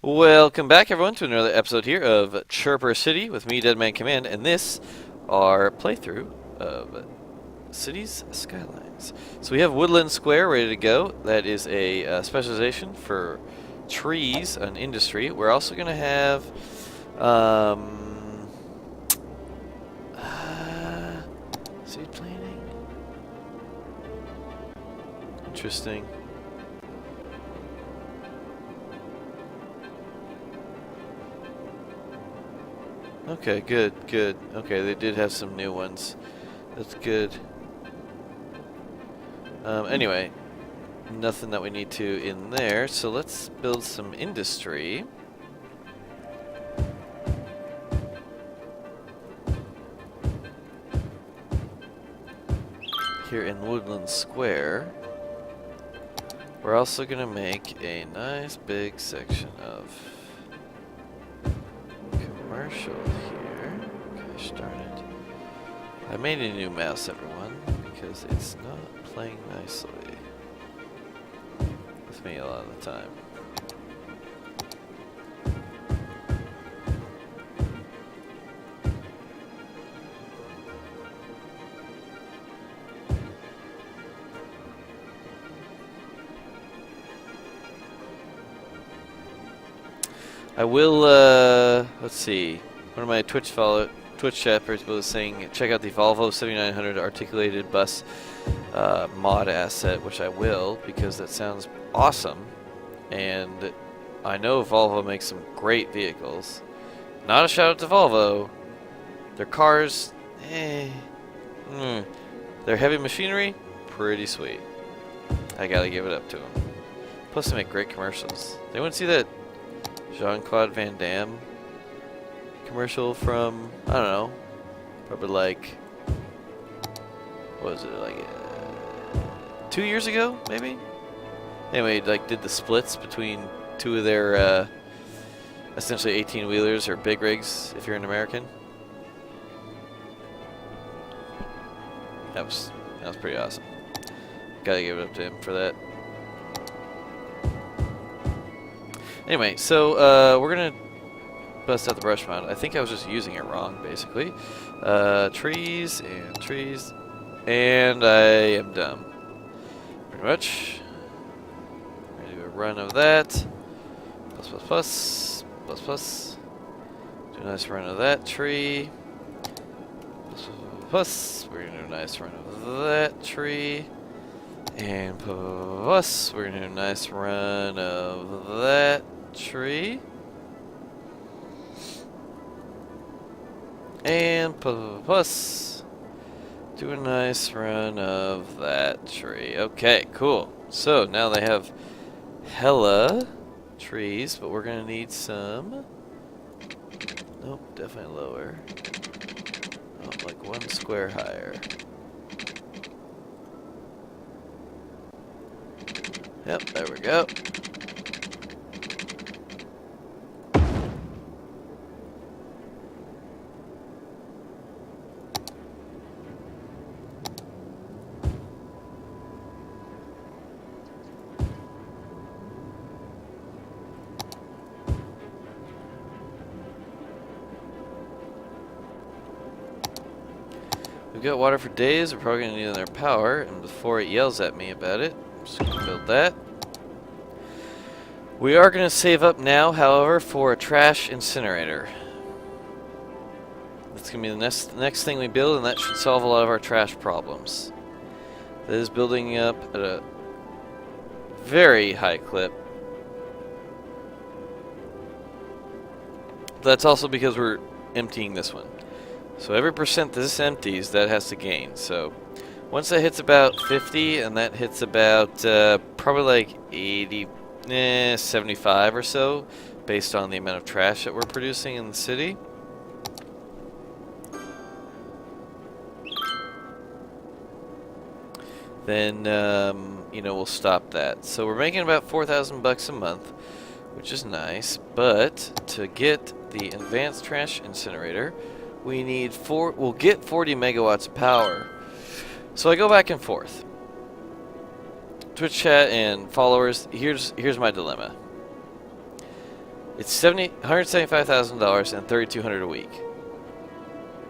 Welcome back, everyone, to another episode here of Chirper City with me, Deadman Command, and this, our playthrough of Cities Skylines. So we have Woodland Square ready to go. That is a specialization for trees and industry. We're also going to have seed planting. Interesting. Okay, good, good. Okay, they did have some new ones. That's good. Anyway, nothing that we need to in there, so let's build some industry. Here in Woodland Square. We're also gonna make a nice big section of commercial here. Gosh darn it. I made a new mouse, everyone, because it's not playing nicely with me a lot of the time. I will, let's see, one of my Twitch chappers was saying, check out the Volvo 7900 articulated bus mod asset, which I will, because that sounds awesome, and I know Volvo makes some great vehicles. Not a shout out to Volvo. Their cars, Their heavy machinery, pretty sweet. I gotta give it up to them. Plus they make great commercials. Anyone see that Jean-Claude Van Damme commercial from, I don't know, probably like, what was it, like 2 years ago, maybe? Anyway, like did the splits between two of their essentially 18-wheelers or big rigs, if you're an American. That was pretty awesome. Gotta give it up to him for that. Anyway, so we're gonna bust out the brush mod. I think I was just using it wrong, basically. Trees and trees, and I am dumb. Pretty much. We're gonna do a run of that. Plus, plus, plus, plus, plus. Do a nice run of that tree. Plus, plus, plus. We're gonna do a nice run of that tree. And plus, we're gonna do a nice run of that tree. And plus, do a nice run of that tree. Okay, cool. So now they have hella trees, but we're gonna need some. Nope, definitely lower. Oh, like 1 square higher. Yep, there we go. We've got water for days. We're probably going to need another power, and before it yells at me about it, I'm just going to build that. We are going to save up now, however, for a trash incinerator. That's going to be the next thing we build, and that should solve a lot of our trash problems. That is building up at a very high clip. That's also because we're emptying this one. So every percent this empties, that has to gain. So once that hits about 50, and that hits about probably like 80, 75 or so, based on the amount of trash that we're producing in the city. Then, you know, we'll stop that. So we're making about 4,000 bucks a month, which is nice. But to get the advanced trash incinerator, we need we'll get 40 megawatts of power. So I go back and forth. Twitch chat and followers, here's my dilemma. It's $175,000 and $3,200 a week.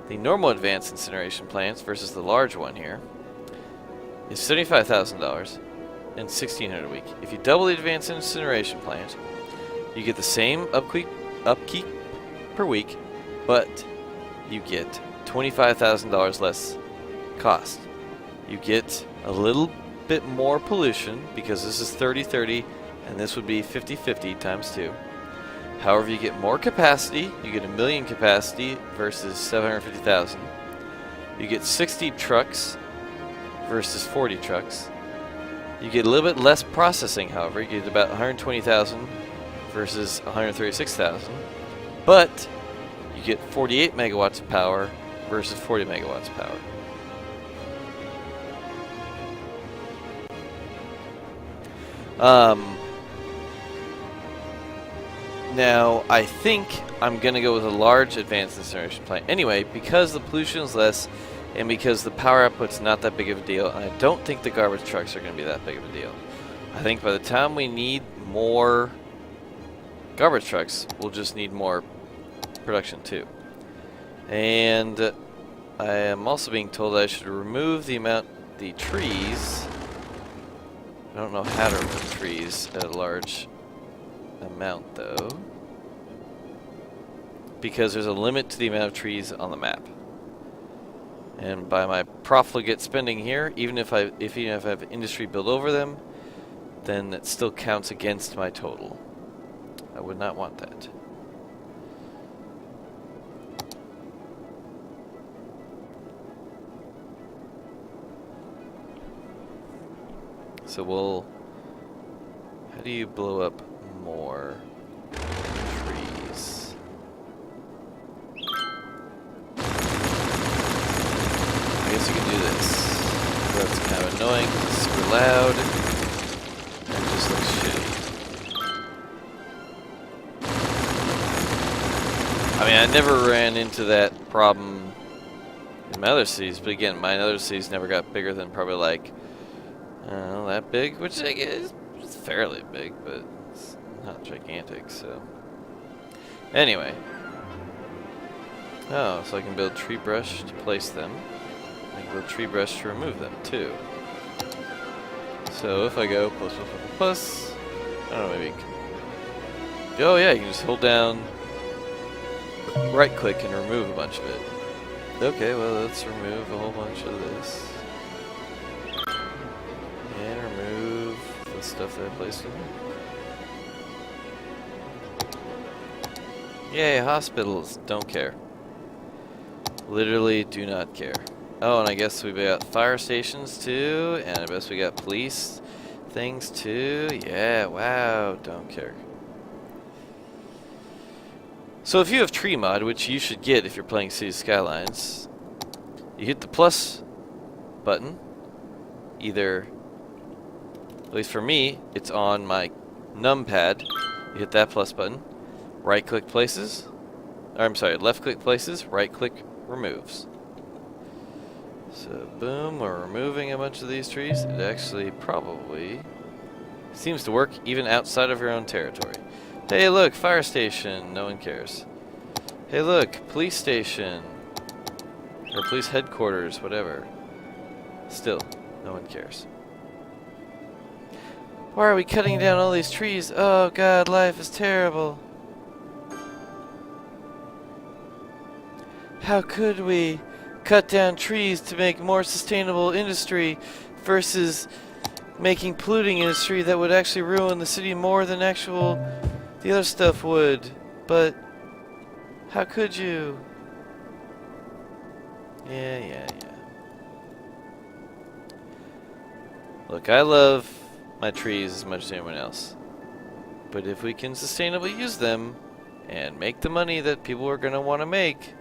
The normal advanced incineration plants versus the large one here is $75,000 and $1,600 a week. If you double the advanced incineration plant, you get the same upkeep per week, but you get $25,000 less cost. You get a little bit more pollution because this is 30-30 and this would be 50-50 times 2. However, you get more capacity. You get 1 million capacity versus 750,000. You get 60 trucks versus 40 trucks. You get a little bit less processing, however. You get about 120,000 versus 136,000. But you get 48 megawatts of power versus 40 megawatts of power. Now, I think I'm going to go with a large advanced incineration plant. Anyway, because the pollution is less and because the power output's not that big of a deal, and I don't think the garbage trucks are going to be that big of a deal. I think by the time we need more garbage trucks, we'll just need more production too. And I am also being told I should remove the trees. I don't know how to remove trees at a large amount though, because there's a limit to the amount of trees on the map. And by my profligate spending here, even if I have industry built over them, then that still counts against my total. I would not want that. So we'll... How do you blow up more trees? I guess you can do this. That's kind of annoying, it's super loud, and it just looks shitty. I mean, I never ran into that problem in my other cities, but again, my other cities never got bigger than probably like, I don't know, that big, which I guess is fairly big, but it's not gigantic, so. Anyway. Oh, so I can build tree brush to place them. I can build tree brush to remove them, too. So if I go plus, I don't know, maybe you can... Oh yeah, you can just hold down right click and remove a bunch of it. Okay, well let's remove a whole bunch of this. And remove the stuff that I placed in here. Yay, hospitals. Don't care. Literally do not care. Oh, and I guess we got fire stations too, and I guess we got police things too. Yeah, wow, don't care. So if you have tree mod, which you should get if you're playing Cities Skylines, you hit the plus button. Either, at least for me, it's on my numpad. You hit that plus button, right click places, or I'm sorry, left click places, right click removes. So boom, we're removing a bunch of these trees. It actually probably seems to work even outside of your own territory. Hey look, fire station, no one cares. Hey look, police station, or police headquarters, whatever. Still, no one cares. Why are we cutting down all these trees? Oh god, life is terrible. How could we cut down trees to make more sustainable industry versus making polluting industry that would actually ruin the city more than the other stuff would? But how could you? Yeah. Look, I love my trees as much as anyone else. But if we can sustainably use them and make the money that people are going to want to make,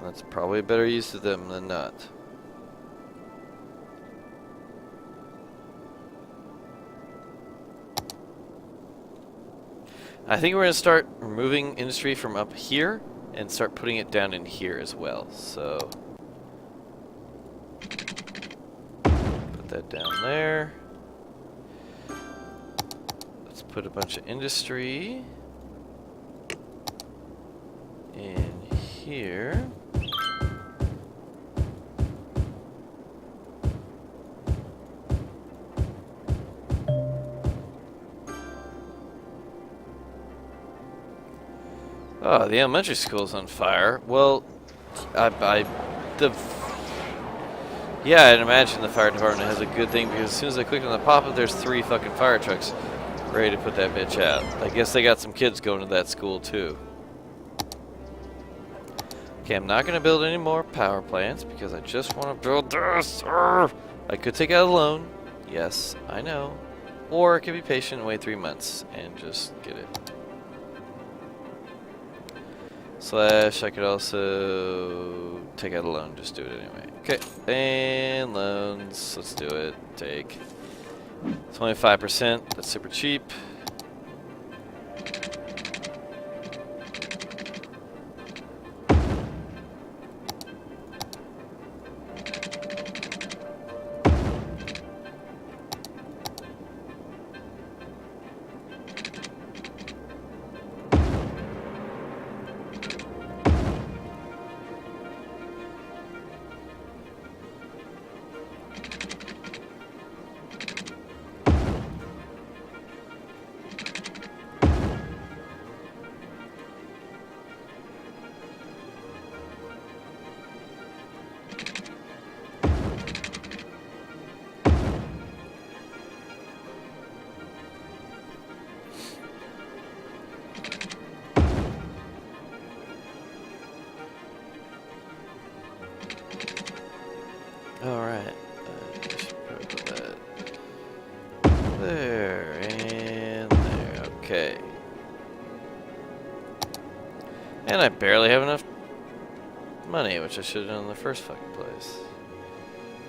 that's probably a better use of them than not. I think we're going to start removing industry from up here and start putting it down in here as well. So put that down there. Let's put a bunch of industry in here. Oh, the elementary school's on fire. Well, yeah, I'd imagine the fire department has a good thing because as soon as I click on the pop-up, there's 3 fucking fire trucks ready to put that bitch out. I guess they got some kids going to that school too. Okay, I'm not going to build any more power plants because I just want to build this. I could take out a loan. Yes, I know. Or I could be patient and wait 3 months and just get it. Slash, I could also take out a loan, just do it anyway. Okay, and loans, let's do it. Take 25%, that's super cheap. Alright, put that there and there, okay. And I barely have enough money, which I should have done in the first fucking place.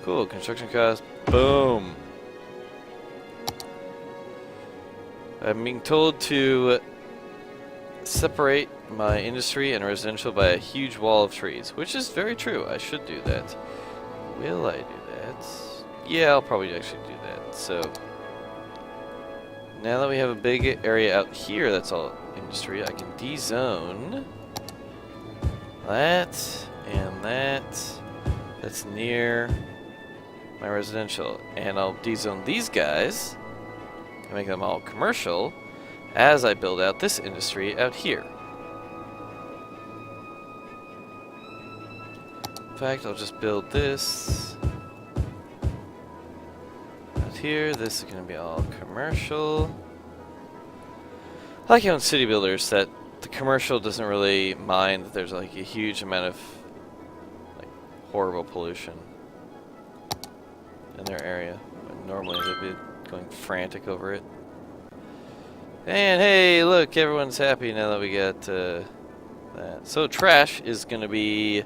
Cool, construction cost, boom. I'm being told to separate my industry and residential by a huge wall of trees, which is very true, I should do that. Will I do that? Yeah, I'll probably actually do that. So, now that we have a big area out here that's all industry, I can de-zone that and that. That's near my residential. And I'll de-zone these guys and make them all commercial as I build out this industry out here. In fact, I'll just build this out here. This is going to be all commercial. I like how in city builders that the commercial doesn't really mind that there's like a huge amount of like horrible pollution in their area. But normally they'd be going frantic over it. And hey, look, everyone's happy now that we got that. So trash is going to be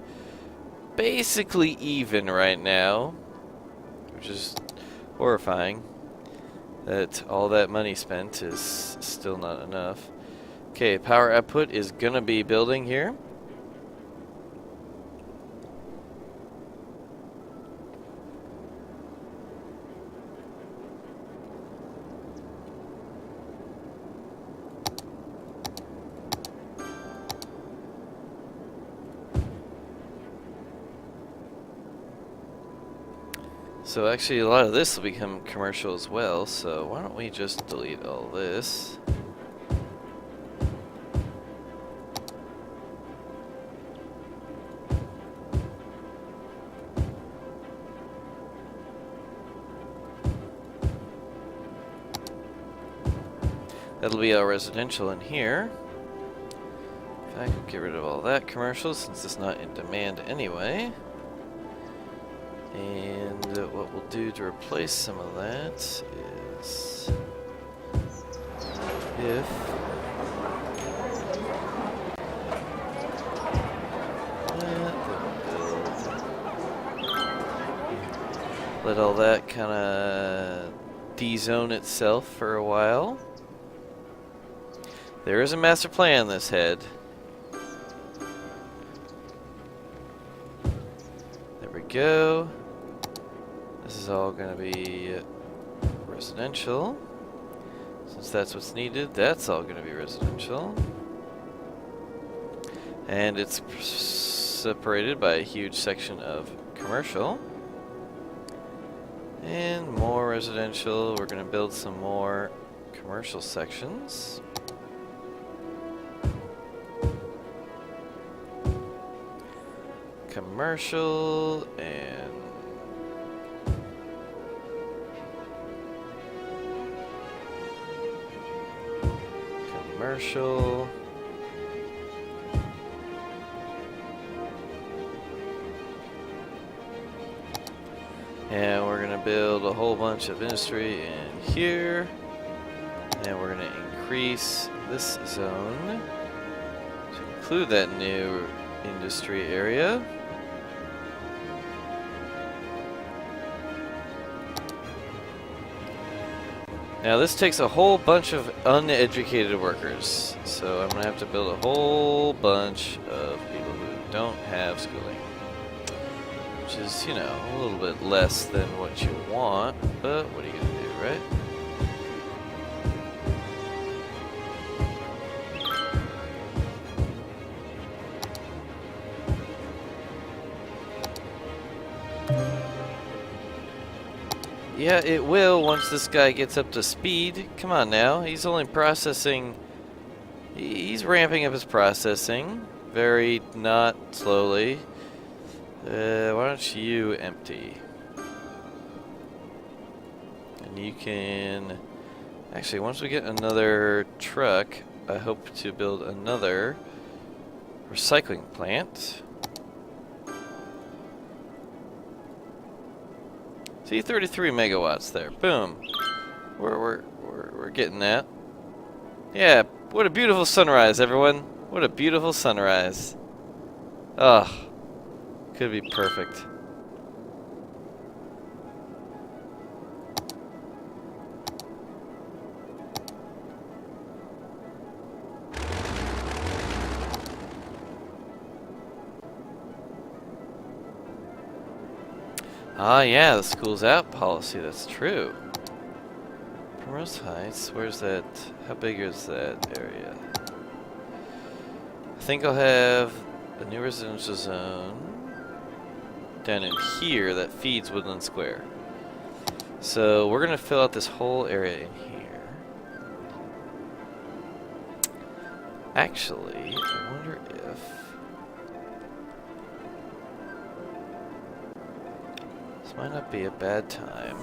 basically even right now, which is horrifying that all that money spent is still not enough. Okay, power output is gonna be building here. So actually a lot of this will become commercial as well, so why don't we just delete all this. That'll be our residential in here. I can get rid of all that commercial since it's not in demand anyway. And what we'll do to replace some of that is if let all that kind of de-zone itself for a while. There is a master plan in this head. There we go. This is all going to be residential. Since that's what's needed, that's all going to be residential. And it's separated by a huge section of commercial. And more residential. We're going to build some more commercial sections. Commercial and commercial. And we're going to build a whole bunch of industry in here. And we're going to increase this zone to include that new industry area. Now this takes a whole bunch of uneducated workers. So I'm going to have to build a whole bunch of people who don't have schooling. Which is, you know, a little bit less than what you want, but what are you going to do, right? Yeah, it will once this guy gets up to speed. Come on now, he's only processing... He's ramping up his processing. Very not slowly. Why don't you empty? And you can... Actually, once we get another truck, I hope to build another recycling plant. See, 33 megawatts there. Boom. We're getting that. Yeah, what a beautiful sunrise, everyone. What a beautiful sunrise. Ugh. Could be perfect. Ah, yeah, the school's out policy, that's true. Primrose Heights, where's that? How big is that area? I think I'll have a new residential zone down in here that feeds Woodland Square. So we're going to fill out this whole area in here. Actually, I wonder if... This might not be a bad time.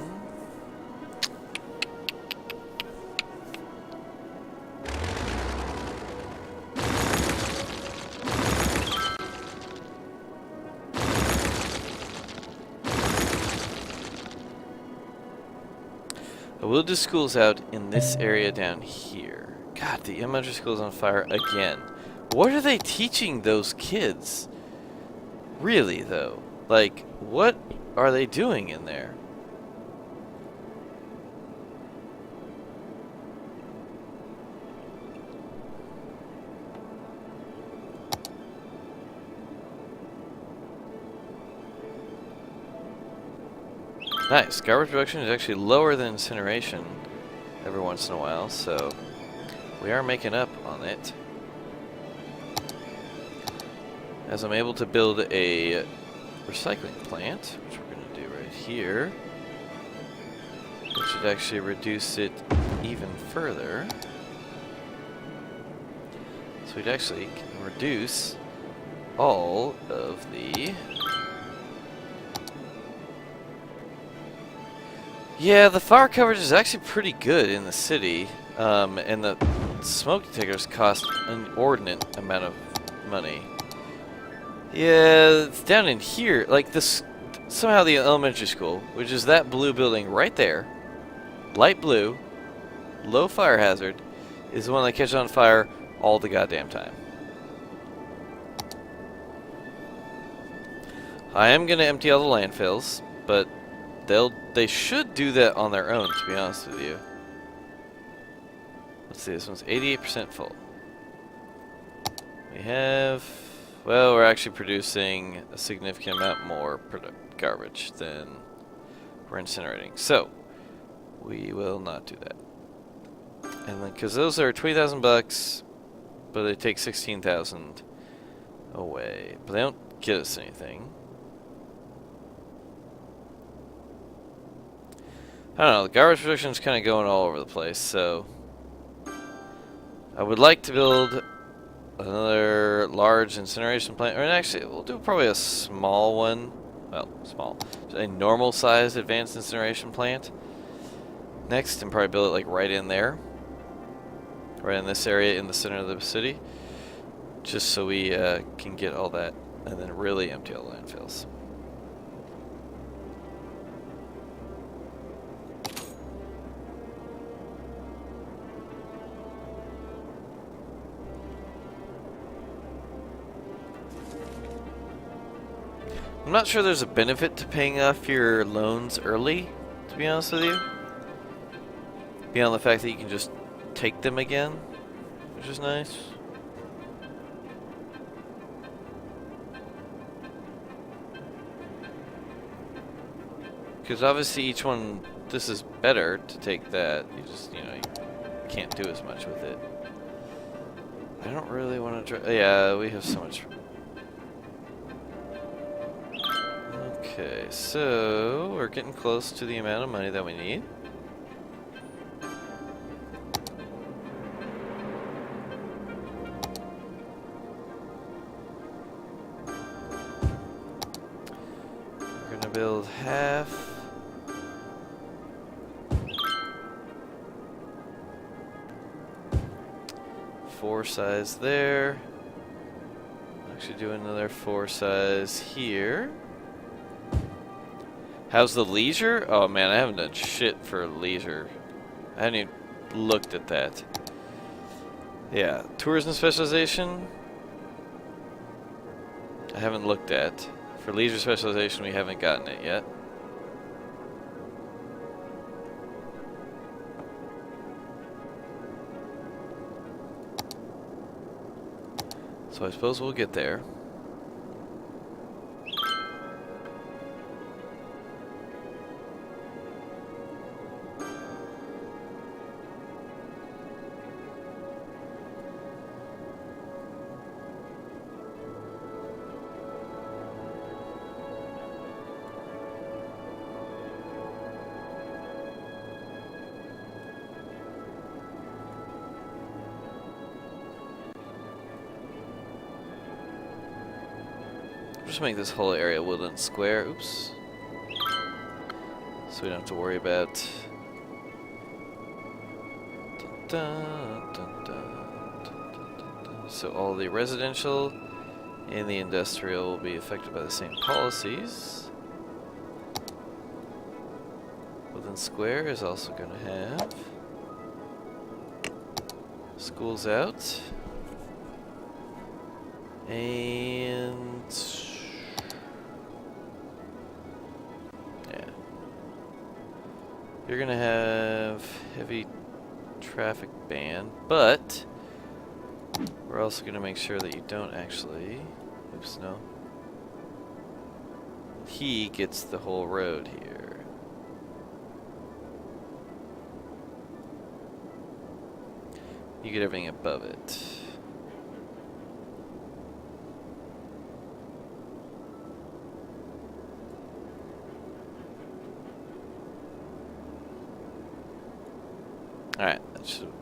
I will do schools out in this area down here. God, the elementary school's on fire again. What are they teaching those kids? Really, though? Like, what are they doing in there? Nice. Garbage production is actually lower than incineration every once in a while, so we are making up on it. As I'm able to build a recycling plant, which we're going to do right here, which should actually reduce it even further. So we'd actually can reduce all of the... Yeah, the fire coverage is actually pretty good in the city, and the smoke detectors cost an inordinate amount of money. Yeah, it's down in here, like this, somehow the elementary school, which is that blue building right there, light blue, low fire hazard, is the one that catches on fire all the goddamn time. I am going to empty all the landfills, but they should do that on their own, to be honest with you. Let's see, this one's 88% full. We have... Well, we're actually producing a significant amount more garbage than we're incinerating. So, we will not do that. And then, because those are 20,000 bucks, but they take 16,000 away. But they don't get us anything. I don't know, the garbage production is kind of going all over the place, so I would like to build another large incineration plant, or actually, we'll do probably a small one. Well, small. A normal-sized advanced incineration plant next, and probably build it like right in there. Right in this area in the center of the city. Just so we can get all that, and then really empty all the landfills. I'm not sure there's a benefit to paying off your loans early, to be honest with you. Beyond the fact that you can just take them again, which is nice. Because obviously each one, this is better to take that. You just, you know, you can't do as much with it. I don't really want to try. Yeah, we have so much. Okay, so we're getting close to the amount of money that we need. We're gonna build half. Four size there. Actually do another 4 size here. How's the leisure? Oh man, I haven't done shit for leisure. I haven't even looked at that. Yeah, tourism specialization. I haven't looked at. For leisure specialization, we haven't gotten it yet. So I suppose we'll get there. Just make this whole area Woodland Square. Oops. So we don't have to worry about. So all the residential and the industrial will be affected by the same policies. Woodland Square is also going to have schools out. And yeah, you're gonna have heavy traffic ban, but we're also gonna make sure that you don't actually. Oops, no. He gets the whole road here. You get everything above it. Alright, that should.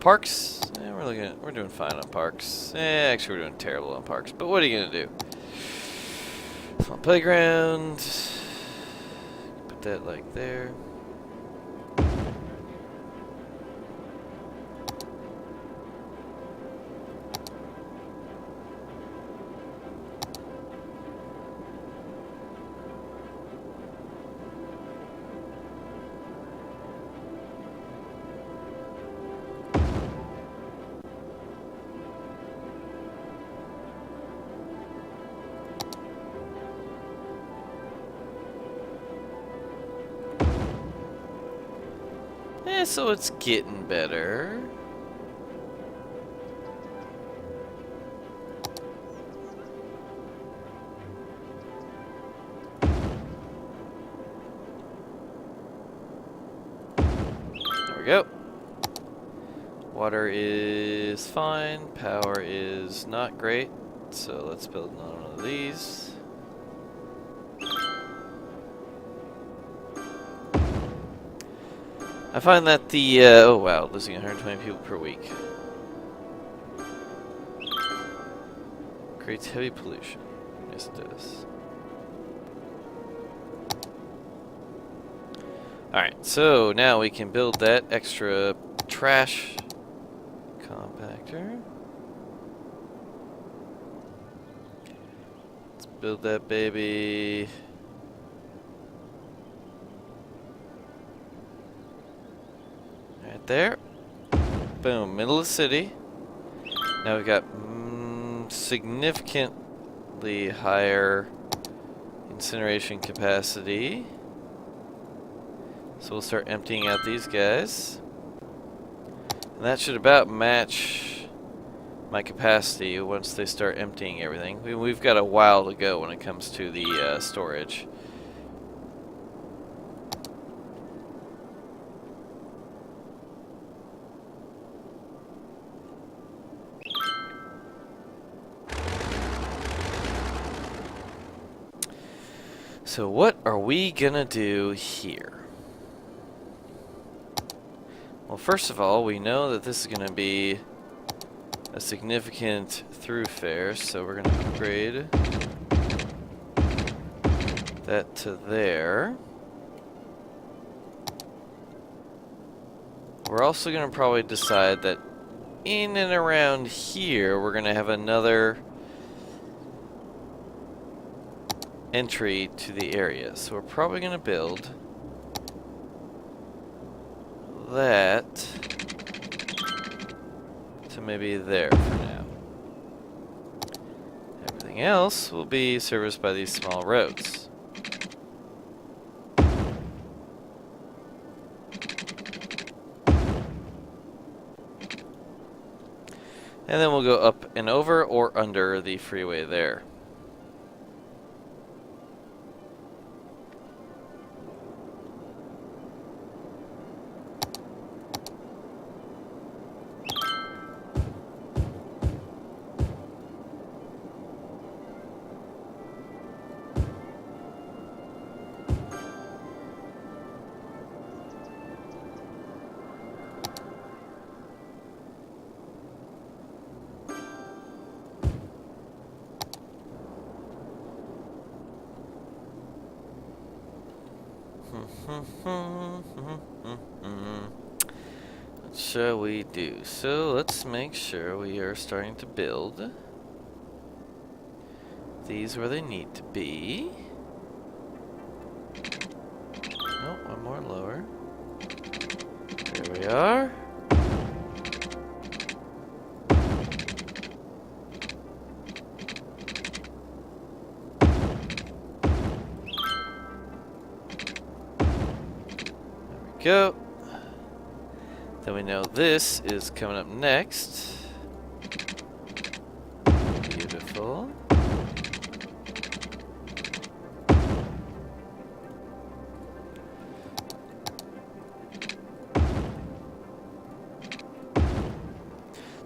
Parks. We're doing fine on parks. Actually, we're doing terrible on parks. But what are you gonna do? Playground. Put that like there. So it's getting better. There we go. Water is fine. Power is not great. So let's build another one of these. I find that the, oh wow, losing 120 people per week. Creates heavy pollution. Yes, it does. Alright, so now we can build that extra trash compactor. Let's build that baby. Right there. Boom, middle of the city. Now we've got significantly higher incineration capacity. So we'll start emptying out these guys. And that should about match my capacity once they start emptying everything. We've got a while to go when it comes to the storage. So what are we gonna do here? Well, first of all, we know that this is gonna be a significant throughfare, so we're gonna upgrade that to there. We're also gonna probably decide that in and around here, we're gonna have another entry to the area. So we're probably going to build that to maybe there for now. Everything else will be serviced by these small roads. And then we'll go up and over or under the freeway there. What shall we do? So let's make sure we are starting to build these where they need to be. Oh, one more lower. There we are. Go. Then we know this is coming up next. Beautiful.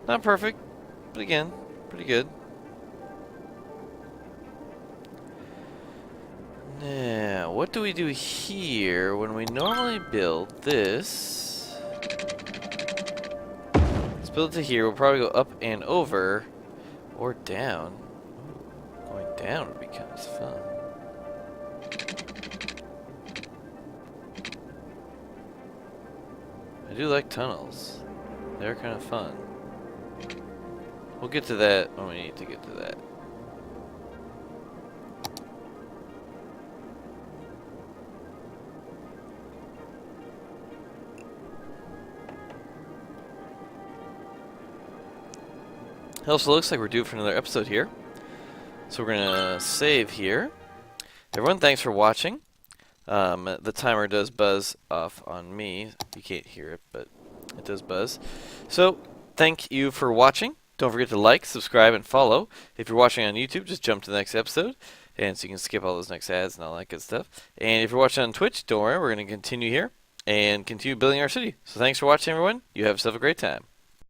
Not perfect, but again, pretty good. Now, what do we do here when we normally build this? Let's build to here. We'll probably go up and over or down. Ooh, going down would be kind of fun. I do like tunnels. They're kind of fun. We'll get to that when we need to get to that. It also looks like we're due for another episode here. So we're going to save here. Everyone, thanks for watching. The timer does buzz off on me. You can't hear it, but it does buzz. So, thank you for watching. Don't forget to like, subscribe, and follow. If you're watching on YouTube, just jump to the next episode. And so you can skip all those next ads and all that good stuff. And if you're watching on Twitch, don't worry, we're going to continue here and continue building our city. So thanks for watching, everyone. You have yourself a great time.